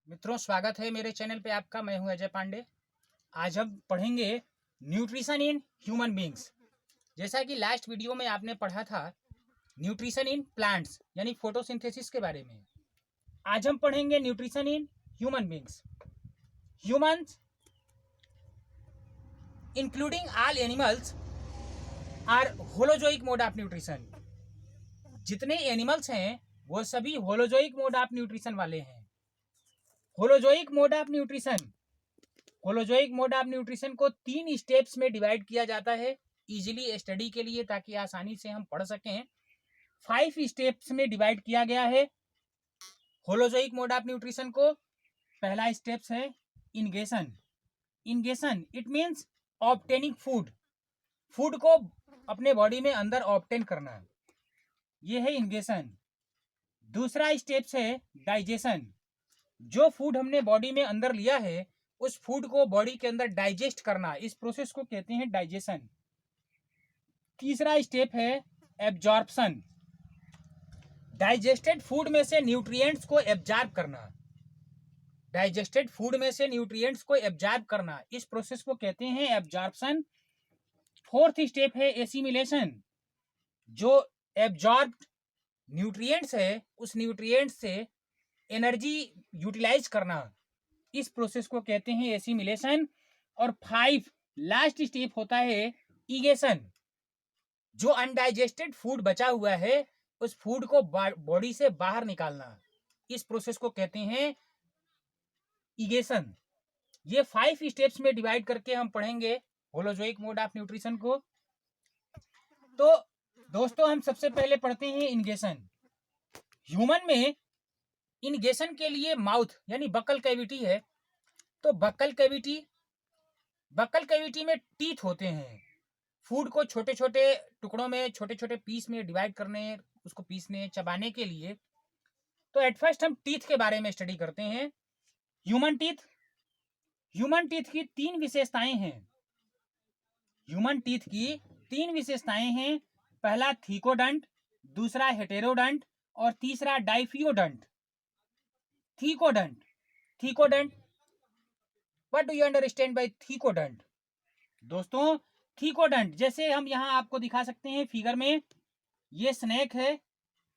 मित्रों, स्वागत है मेरे चैनल पे आपका। मैं हूं अजय पांडे। आज हम पढ़ेंगे न्यूट्रिशन इन ह्यूमन बींग्स। जैसा कि लास्ट वीडियो में आपने पढ़ा था न्यूट्रिशन इन प्लांट्स यानी फोटोसिंथेसिस के बारे में। आज हम पढ़ेंगे nutrition in human beings. Humans including all animals are holozoic mode of nutrition. जितने एनिमल्स हैं वो सभी होलोजोइक मोड ऑफ न्यूट्रिशन वाले हैं। Holozoic mode of nutrition, holozoic mode of nutrition को 3 स्टेप्स में डिवाइड किया जाता है इजीली स्टडी के लिए, ताकि आसानी से हम पढ़ सकें। 5 स्टेप्स में डिवाइड किया गया है होलोजोइक मोड ऑफ न्यूट्रिशन को। पहला स्टेप्स है ingestion. Ingestion it means obtaining food, food को अपने बॉडी में अंदर ऑब्टेन करना, ये है इंगेशन। दूसरा स्टेप्स है डाइजेशन। जो फूड हमने बॉडी में अंदर लिया है उस फूड को बॉडी के अंदर डाइजेस्ट करना, इस प्रोसेस को कहते हैं डाइजेशन। तीसरा स्टेप है एब्जॉर्प्शन। डाइजेस्टेड फूड में से न्यूट्रिएंट्स को एब्जॉर्ब करना, डाइजेस्टेड फूड में से न्यूट्रिएंट्स को एब्जॉर्ब करना, इस प्रोसेस को कहते हैं एब्जॉर्प्शन। फोर्थ स्टेप है एसिमिलेशन। जो एब्जॉर्ब्ड न्यूट्रिएंट्स है उस न्यूट्रिएंट्स से एनर्जी यूटिलाइज करना, इस प्रोसेस को कहते हैं एसिमिलेशन। और 5 लास्ट स्टेप होता है ईगेशन। जो अनडाइजेस्टेड फूड बचा हुआ है उस फूड को बॉडी से बाहर निकालना, इस प्रोसेस को कहते हैं ईगेशन। ये 5 स्टेप्स में डिवाइड करके हम पढ़ेंगे होलोजोइक मोड ऑफ न्यूट्रिशन को। तो दोस्तों, हम सबसे पहले पढ़ते हैं इंगेशन। ह्यूमन में इंगेशन के लिए माउथ यानी बकल कैविटी है। तो बकल कैविटी में टीथ होते हैं। फूड को छोटे छोटे टुकड़ों में, छोटे छोटे पीस में डिवाइड करने, उसको पीसने, चबाने के लिए। तो एट फर्स्ट हम टीथ के बारे में स्टडी करते हैं। ह्यूमन टीथ की 3 विशेषताएं हैं। ह्यूमन टीथ की 3 विशेषताएं हैं। पहला थीकोडंट, दूसरा हेटेरोडंट और तीसरा diphyodont. Thecodont what do you understand by thecodont? दोस्तों, थीकोडंट जैसे हम यहाँ आपको दिखा सकते हैं फिगर में, ये स्नेक है,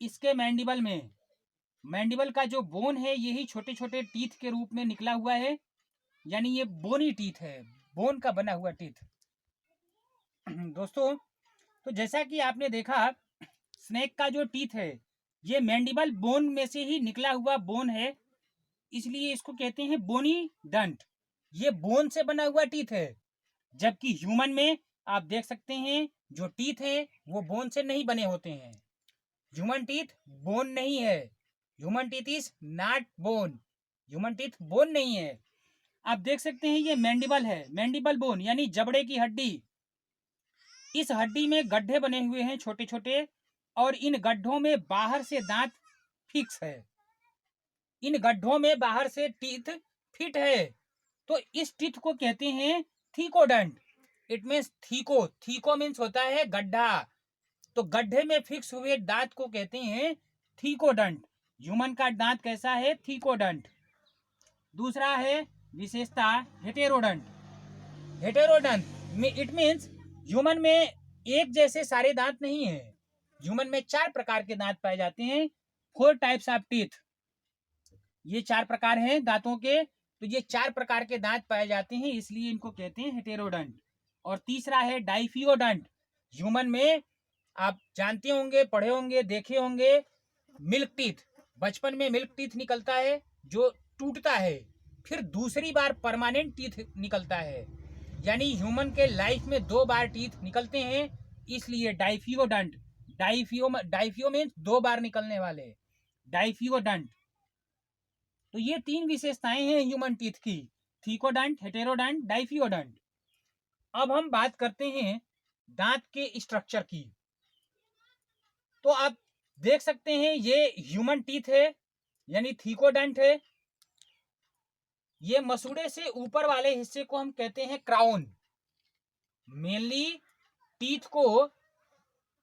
इसके मैंडिबल का जो बोन है यही छोटे छोटे टीथ के रूप में निकला हुआ है, यानी ये बोनी टीथ है, बोन का बना हुआ टीथ। दोस्तों, तो जैसा कि आपने देखा स्नेक का जो टीथ है ये मैंडिबल बोन में से ही निकला हुआ बोन है, इसलिए इसको कहते हैं बोनी डंट। ये बोन से बना हुआ टीथ है। जबकि ह्यूमन में आप देख सकते हैं जो टीथ है वो बोन से नहीं बने होते हैं। ह्यूमन टीथ बोन नहीं है। Human teeth is not bone. Human teeth bone नहीं है। आप देख सकते हैं ये मैंडिबल है, मैंडिबल बोन यानी जबड़े की हड्डी। इस हड्डी में गड्ढे बने हुए हैं छोटे छोटे, और इन गड्ढों में बाहर से दांत फिक्स है। इन गड्ढों में बाहर से टीथ फिट है। तो इस टीथ को कहते हैं थीकोडंट। इट मीन्स थीको मीन्स होता है गड्ढा, तो गड्ढे में फिक्स हुए दांत को कहते हैं थीकोडंट। ह्यूमन का दांत कैसा है? थीकोडंट। दूसरा है विशेषता हेटेरोडंट। इट मीन्स ह्यूमन में एक जैसे सारे दांत नहीं है। ह्यूमन में 4 प्रकार के दांत पाए जाते हैं। 4 टाइप्स ऑफ टीथ। ये 4 प्रकार हैं दांतों के, तो ये 4 प्रकार के दांत पाए जाते हैं, इसलिए इनको कहते हैं हेटेरोडंट। और तीसरा है डाइफियोडंट। ह्यूमन में आप जानते होंगे, पढ़े होंगे, देखे होंगे, मिल्क टीथ। बचपन में मिल्क टीथ निकलता है जो टूटता है, फिर दूसरी बार परमानेंट टीथ निकलता है, यानी ह्यूमन के लाइफ में 2 बार टीथ निकलते हैं, इसलिए डाइफियोडंट। डाइफियो मीन्स 2 बार निकलने वाले, डाइफियोडंट। तो ये 3 विशेषताएं हैं ह्यूमन टीथ की, थीकोडंट, हेटेरोडंट, डाइफियोडंट। अब हम बात करते हैं दांत के स्ट्रक्चर की। तो आप देख सकते हैं ये ह्यूमन टीथ है यानी थीकोडंट है। ये मसूड़े से ऊपर वाले हिस्से को हम कहते हैं क्राउन। मेनली टीथ को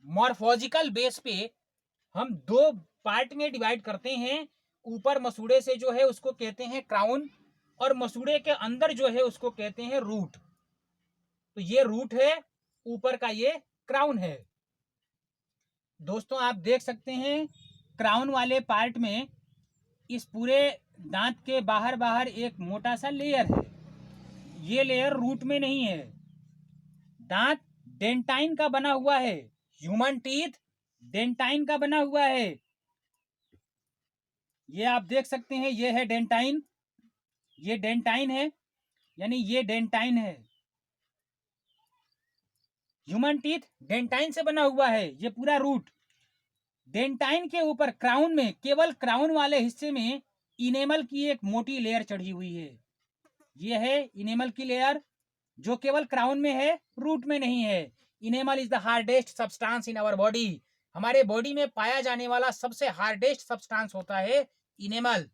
मॉर्फोलॉजिकल बेस पे हम 2 पार्ट में डिवाइड करते हैं। ऊपर मसूड़े से जो है उसको कहते हैं क्राउन, और मसूड़े के अंदर जो है उसको कहते हैं रूट। तो ये रूट है, ऊपर का ये क्राउन है। दोस्तों आप देख सकते हैं क्राउन वाले पार्ट में इस पूरे दांत के बाहर बाहर एक मोटा सा लेयर है। ये लेयर रूट में नहीं है। दांत डेंटाइन का बना हुआ है। ह्यूमन टीथ डेंटाइन का बना हुआ है। ये आप देख सकते हैं, ये है डेंटाइन, ये डेंटाइन है, यानी ये डेंटाइन है। ह्यूमन टीथ डेंटाइन से बना हुआ है, ये पूरा रूट। डेंटाइन के ऊपर क्राउन में, केवल क्राउन वाले हिस्से में इनेमल की एक मोटी लेयर चढ़ी हुई है। ये है इनेमल की लेयर, जो केवल क्राउन में है, रूट में नहीं है। Enamel is the hardest substance in our body. हमारे बॉडी में पाया जाने वाला सबसे हार्डेस्ट सब्सटेंस होता है इनेमल।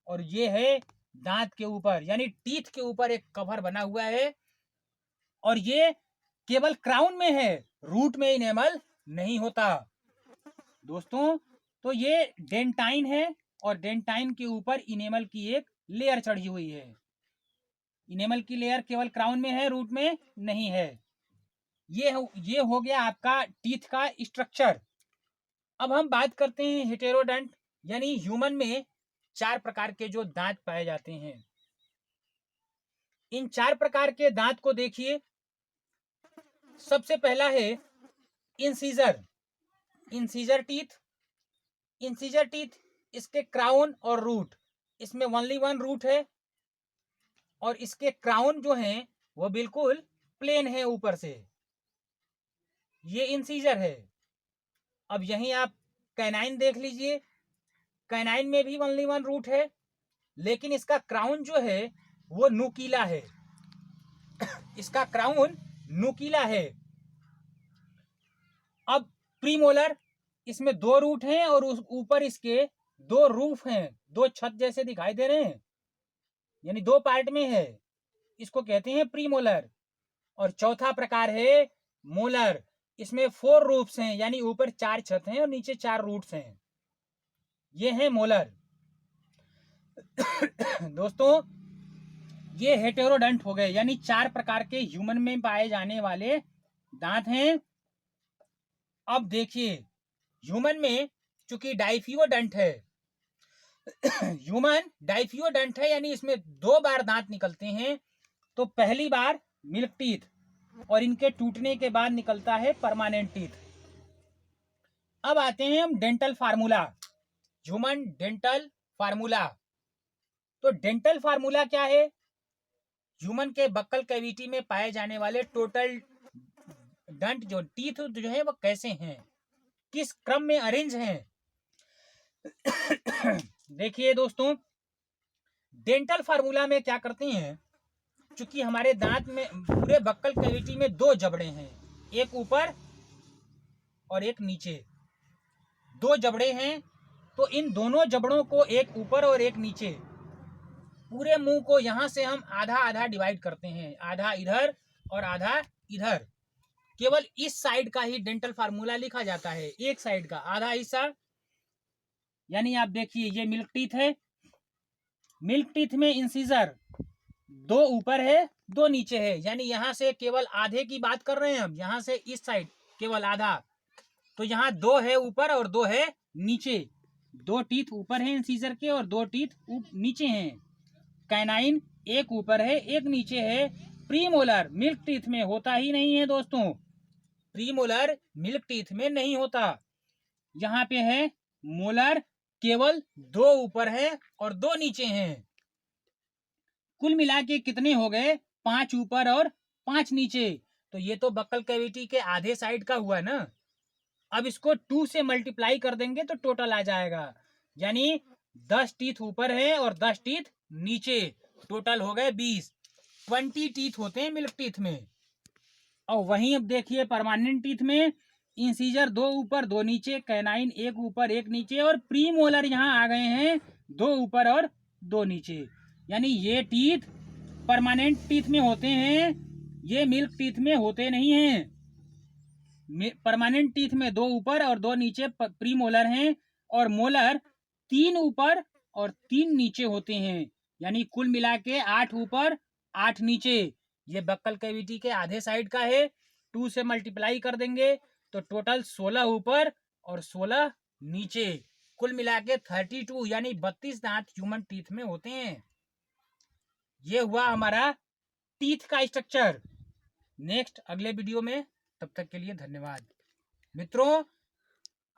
और ये है दांत के ऊपर, यानी टीथ के ऊपर एक कवर बना हुआ है, और ये केवल क्राउन में है, रूट में इनेमल नहीं होता। दोस्तों तो ये डेंटाइन है, और डेंटाइन के ऊपर इनेमल की एक लेयर चढ़ी हुई है। इनेमल की लेयर केवल क्राउन में है, रूट में नहीं है। ये हो गया आपका टीथ का स्ट्रक्चर। अब हम बात करते हैं हेटेरोडंट, यानी ह्यूमन में 4 प्रकार के जो दांत पाए जाते हैं। इन 4 प्रकार के दांत को देखिए। सबसे पहला है incisor. Incisor teeth, incisor teeth, इसके क्राउन और रूट, इसमें ओनली वन रूट है, और इसके क्राउन जो है वो बिल्कुल प्लेन है ऊपर से। ये इंसीजर है। अब यहीं आप कैनाइन देख लीजिए। कैनाइन में भी ओनली वन रूट है, लेकिन इसका क्राउन जो है वो नुकीला है। इसका क्राउन नुकीला है। अब प्रीमोलर, इसमें 2 रूट हैं, और उस ऊपर इसके 2 रूफ हैं, 2 छत जैसे दिखाई दे रहे हैं, यानी 2 पार्ट में है। इसको कहते हैं प्रीमोलर। और चौथा प्रकार है मोलर। इसमें 4 रूफ्स हैं, यानी ऊपर 4 छत हैं और नीचे 4 रूट्स हैं। ये है मोलर। दोस्तों ये हेटेरोडंट हो गए, यानी 4 प्रकार के ह्यूमन में पाए जाने वाले दांत हैं। अब देखिए ह्यूमन में चूंकि डाइफियोडंट है, ह्यूमन डाइफियोडंट है, यानी इसमें 2 बार दांत निकलते हैं। तो पहली बार मिल्क टीथ, और इनके टूटने के बाद निकलता है परमानेंट टीथ। अब आते हैं हम dental formula, human dental formula. तो डेंटल फार्मूला क्या है? ह्यूमन के बक्कल कैविटी में पाए जाने वाले टोटल डंट, जो टीथ जो है वो कैसे हैं, किस क्रम में अरेंज हैं। देखिए दोस्तों, डेंटल फार्मूला में क्या करते हैं, चूंकि हमारे दांत में पूरे बक्कल कैविटी में 2 जबड़े हैं, एक ऊपर और एक नीचे, 2 जबड़े हैं। तो इन दोनों जबड़ों को, एक ऊपर और एक नीचे, पूरे मुंह को यहां से हम आधा आधा डिवाइड करते हैं, आधा इधर और आधा इधर। केवल इस साइड का ही डेंटल फार्मूला लिखा जाता है, एक साइड का आधा हिस्सा। यानी आप देखिए ये मिल्क टीथ है। मिल्क टीथ में इंसीजर 2 ऊपर है, 2 नीचे है, यानी यहां से केवल आधे की बात कर रहे हैं हम, यहां से इस साइड केवल आधा। तो यहाँ 2 है ऊपर और 2 है नीचे। 2 टीथ ऊपर है इंसीजर के और 2 टीथ नीचे हैं। कैनाइन एक ऊपर है एक नीचे है। प्रीमोलर मिल्क टीथ में होता ही नहीं है दोस्तों, प्रीमोलर मिल्क टीथ में नहीं होता। यहाँ पे है मोलर, केवल 2 ऊपर है और 2 नीचे हैं। कुल मिला के कितने हो गए? 5 ऊपर और 5 नीचे। तो ये तो बक्कल कैविटी के आधे साइड का हुआ ना। अब इसको 2 से मल्टीप्लाई कर देंगे तो टोटल आ जाएगा, यानी 10 टीथ ऊपर है और 10 टीथ नीचे, टोटल हो गए 20। 20 टीथ होते हैं मिल्क टीथ में। और वहीं अब देखिए परमानेंट टीथ में इंसीजर 2 ऊपर 2 नीचे, कैनाइन एक ऊपर एक नीचे, और प्रीमोलर यहाँ आ गए हैं 2 ऊपर और 2 नीचे। यानी ये टीथ परमानेंट टीथ में होते हैं, ये मिल्क टीथ में होते नहीं हैं। परमानेंट टीथ में 2 ऊपर और 2 नीचे प्रीमोलर हैं, और मोलर 3 ऊपर और 3 नीचे होते हैं, यानी कुल मिला के 8 ऊपर 8 नीचे। ये बक्कल कैविटी के आधे साइड का है, 2 से मल्टीप्लाई कर देंगे तो टोटल 16 ऊपर और 16 नीचे, कुल मिला के 32 यानी 32 दांत ह्यूमन टीथ में होते हैं। ये हुआ हमारा टीथ का स्ट्रक्चर। नेक्स्ट अगले वीडियो में, तब तक के लिए धन्यवाद। मित्रों,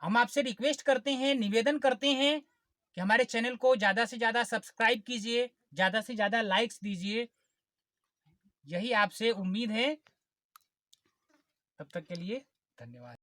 हम आपसे रिक्वेस्ट करते हैं, निवेदन करते हैं कि हमारे चैनल को ज़्यादा से ज़्यादा सब्सक्राइब कीजिए, ज़्यादा से ज़्यादा लाइक्स दीजिए, यही आपसे उम्मीद है। तब तक के लिए धन्यवाद।